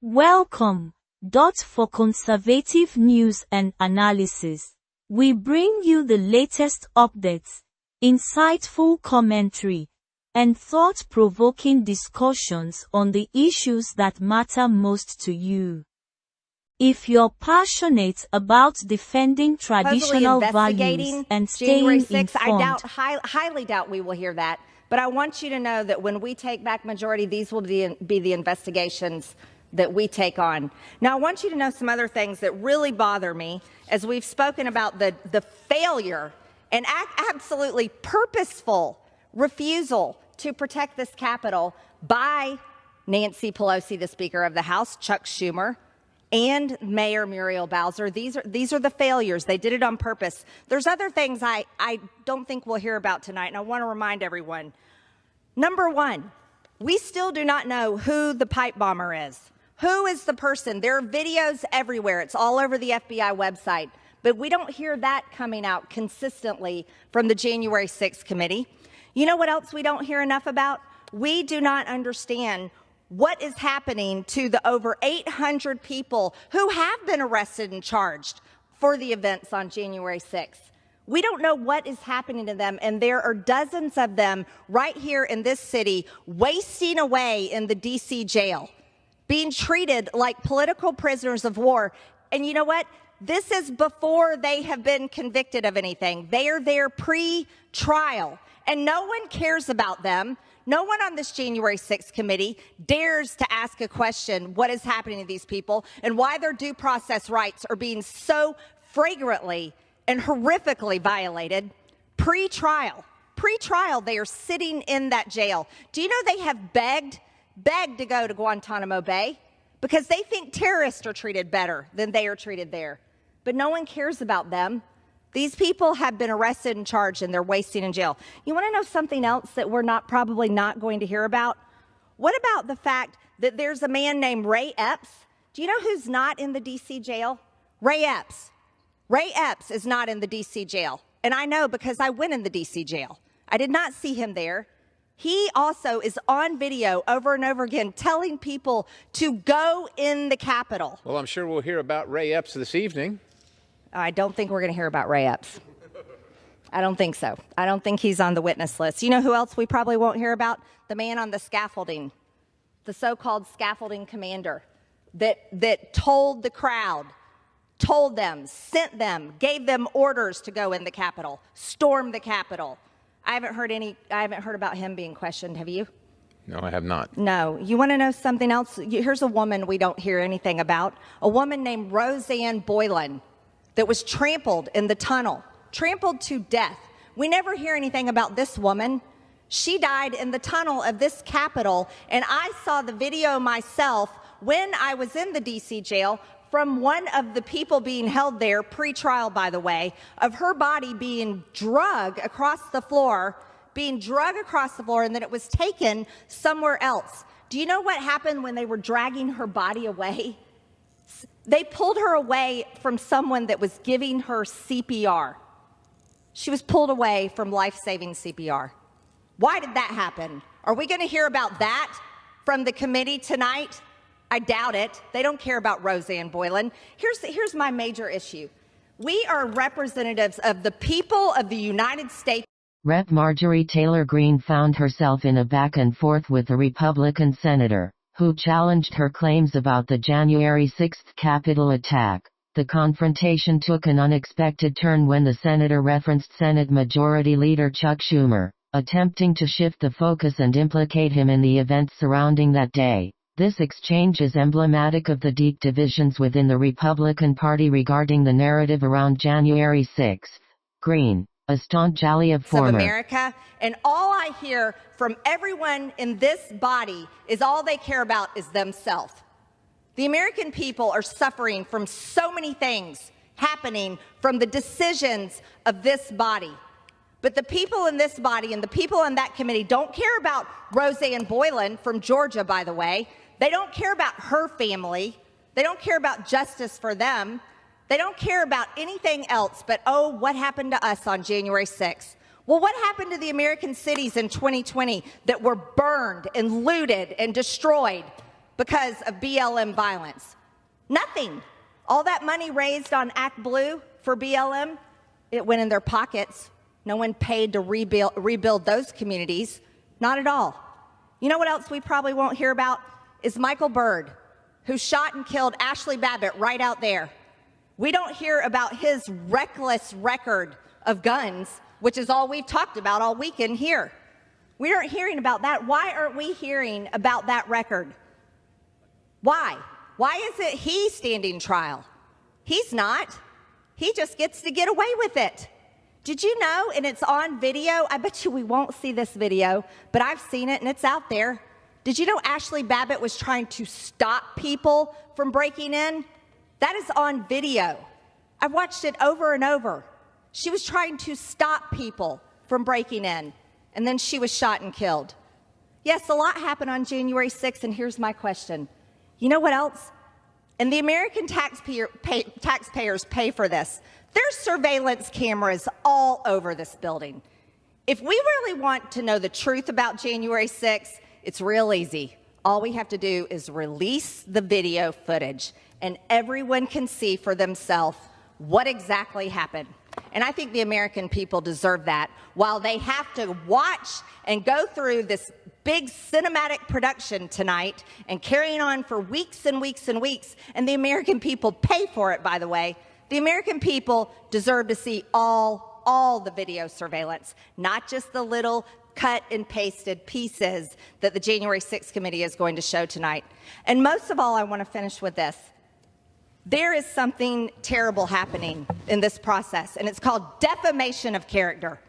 Welcome. For conservative news and analysis, we bring you the latest updates, insightful commentary, and thought-provoking discussions on the issues that matter most to you. If you're passionate about defending traditional values and staying informed, highly doubt we will hear that. But I want you to know that when we take back majority, these will be the investigations that we take on. Now, I want you to know some other things that really bother me as we've spoken about the failure and absolutely purposeful refusal to protect this Capitol by Nancy Pelosi, the Speaker of the House, Chuck Schumer, and Mayor Muriel Bowser. These are the failures. They did it on purpose. There's other things I don't think we'll hear about tonight, and I want to remind everyone. Number one, we still do not know who the pipe bomber is. Who is the person? There are videos everywhere. It's all over the FBI website. But we don't hear that coming out consistently from the January 6th committee. You know what else we don't hear enough about? We do not understand what is happening to the over 800 people who have been arrested and charged for the events on January 6th. We don't know what is happening to them, and there are dozens of them right here in this city wasting away in the D.C. jail, being treated like political prisoners of war. And you know what? This is before they have been convicted of anything. They are there pre-trial, and no one cares about them. No one on this January 6th committee dares to ask a question, what is happening to these people and why their due process rights are being so flagrantly and horrifically violated pre-trial. Pre-trial, they are sitting in that jail. Do you know they have begged to go to Guantanamo Bay because they think terrorists are treated better than they are treated there. But no one cares about them. These people have been arrested and charged, and they're wasting in jail. You want to know something else that we're probably not going to hear about? What about the fact that there's a man named Ray Epps? Do you know who's not in the D.C. jail? Ray Epps. Ray Epps is not in the D.C. jail. And I know because I went in the D.C. jail. I did not see him there. He also is on video over and over again telling people to go in the Capitol. Well, I'm sure we'll hear about Ray Epps this evening. I don't think we're going to hear about Ray Epps. I don't think so. I don't think he's on the witness list. You know who else we probably won't hear about? The man on the scaffolding, the so-called scaffolding commander that told the crowd, told them, sent them, gave them orders to go in the Capitol, storm the Capitol. I haven't heard about him being questioned. Have you? No, I have not. No. You want to know something else? Here's a woman we don't hear anything about. A woman named Roseanne Boylan that was trampled in the tunnel, trampled to death. We never hear anything about this woman. She died in the tunnel of this Capitol, and I saw the video myself when I was in the D.C. jail from one of the people being held there, pre-trial, by the way, of her body being dragged across the floor, and then it was taken somewhere else. Do you know what happened when they were dragging her body away? They pulled her away from someone that was giving her CPR. She was pulled away from life-saving CPR. Why did that happen? Are we going to hear about that from the committee tonight? I doubt it. They don't care about Roseanne Boylan. Here's my major issue. We are representatives of the people of the United States. Rep. Marjorie Taylor Greene found herself in a back and forth with a Republican senator, who challenged her claims about the January 6th Capitol attack. The confrontation took an unexpected turn when the senator referenced Senate Majority Leader Chuck Schumer, attempting to shift the focus and implicate him in the events surrounding that day. This exchange is emblematic of the deep divisions within the Republican Party regarding the narrative around January 6th. Greene, a staunch ally of former America, and all I hear from everyone in this body is all they care about is themselves. The American people are suffering from so many things happening from the decisions of this body. But the people in this body and the people in that committee don't care about Roseanne Boylan from Georgia, by the way. They don't care about her family. They don't care about justice for them. They don't care about anything else but, oh, what happened to us on January 6th? Well, what happened to the American cities in 2020 that were burned and looted and destroyed? because of BLM violence? Nothing. All that money raised on Act Blue for BLM, it went in their pockets. No one paid to rebuild those communities. Not at all. You know what else we probably won't hear about? Is Michael Byrd, who shot and killed Ashley Babbitt right out there. We don't hear about his reckless record of guns, which is all we've talked about all weekend here. We aren't hearing about that. Why aren't we hearing about that record? Why? Why is it he standing trial? He's not. He just gets to get away with it. Did you know, and it's on video, I bet you we won't see this video, but I've seen it and it's out there. Did you know Ashley Babbitt was trying to stop people from breaking in? That is on video. I've watched it over and over. She was trying to stop people from breaking in, and then she was shot and killed. Yes, a lot happened on January 6th, and here's my question. You know what else? And the American taxpayers pay for this. There's surveillance cameras all over this building. If we really want to know the truth about January 6th, it's real easy. All we have to do is release the video footage, and everyone can see for themselves what exactly happened. And I think the American people deserve that, while they have to watch and go through this big cinematic production tonight and carrying on for weeks and weeks and weeks. And the American people pay for it, by the way. The American people deserve to see all the video surveillance, not just the little cut and pasted pieces that the January 6th committee is going to show tonight. And most of all, I want to finish with this. There is something terrible happening in this process, and it's called defamation of character.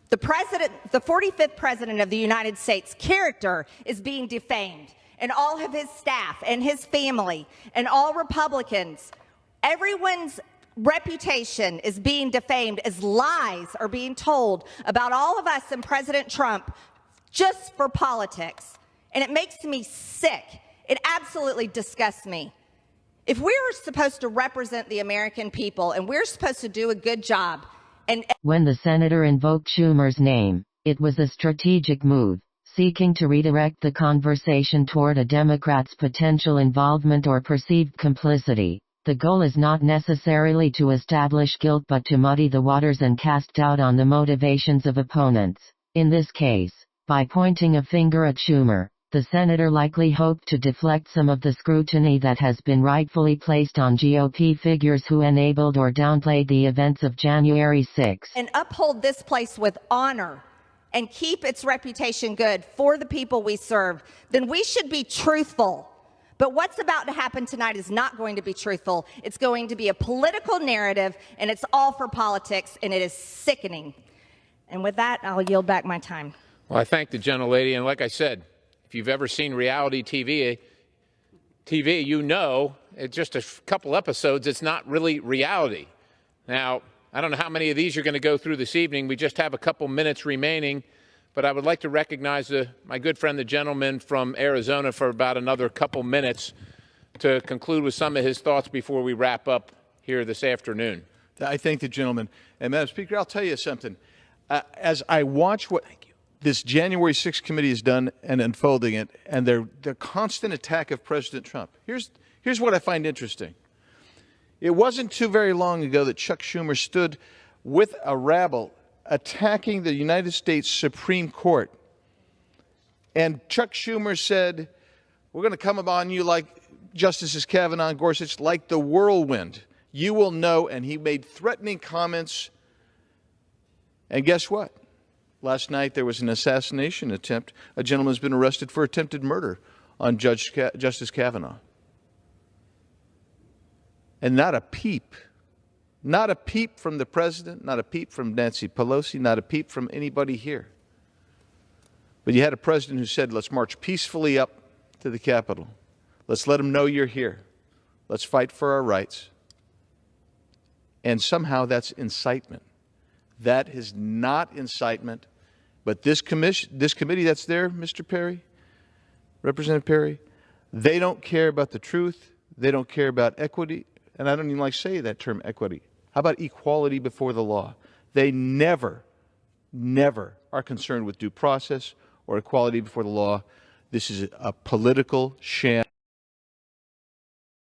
The 45th president of the United States' character is being defamed, and all of his staff and his family and all Republicans, everyone's reputation is being defamed as lies are being told about all of us and President Trump just for politics. And it makes me sick. It absolutely disgusts me. If we're supposed to represent the American people and we're supposed to do a good job, and when the senator invoked Schumer's name, it was a strategic move, seeking to redirect the conversation toward a Democrat's potential involvement or perceived complicity. The goal is not necessarily to establish guilt but to muddy the waters and cast doubt on the motivations of opponents. In this case, by pointing a finger at Schumer, the senator likely hoped to deflect some of the scrutiny that has been rightfully placed on GOP figures who enabled or downplayed the events of January 6. And uphold this place with honor and keep its reputation good for the people we serve, then we should be truthful. But what's about to happen tonight is not going to be truthful. It's going to be a political narrative, and it's all for politics, and it is sickening. And with that, I'll yield back my time. Well, I thank the gentlelady, and like I said, if you've ever seen reality TV, you know, it's just a couple episodes, it's not really reality. Now, I don't know how many of these you're going to go through this evening. We just have a couple minutes remaining, but I would like to recognize my good friend, the gentleman from Arizona, for about another couple minutes to conclude with some of his thoughts before we wrap up here this afternoon. I thank the gentleman. And, Madam Speaker, I'll tell you something. As I watch what this January 6th committee has done and unfolding it, and their constant attack of President Trump. Here's what I find interesting. It wasn't too very long ago that Chuck Schumer stood with a rabble attacking the United States Supreme Court. And Chuck Schumer said, we're going to come upon you like Justices Kavanaugh and Gorsuch, like the whirlwind. You will know. And he made threatening comments. And guess what? Last night, there was an assassination attempt. A gentleman's been arrested for attempted murder on Justice Kavanaugh. And not a peep from the president, not a peep from Nancy Pelosi, not a peep from anybody here. But you had a president who said, let's march peacefully up to the Capitol. Let's let them know you're here. Let's fight for our rights. And somehow that's incitement. That is not incitement, but this committee that's there, Mr. Perry, Representative Perry, they don't care about the truth. They don't care about equity. And I don't even like to say that term, equity. How about equality before the law? They never are concerned with due process or equality before the law. This is a political sham.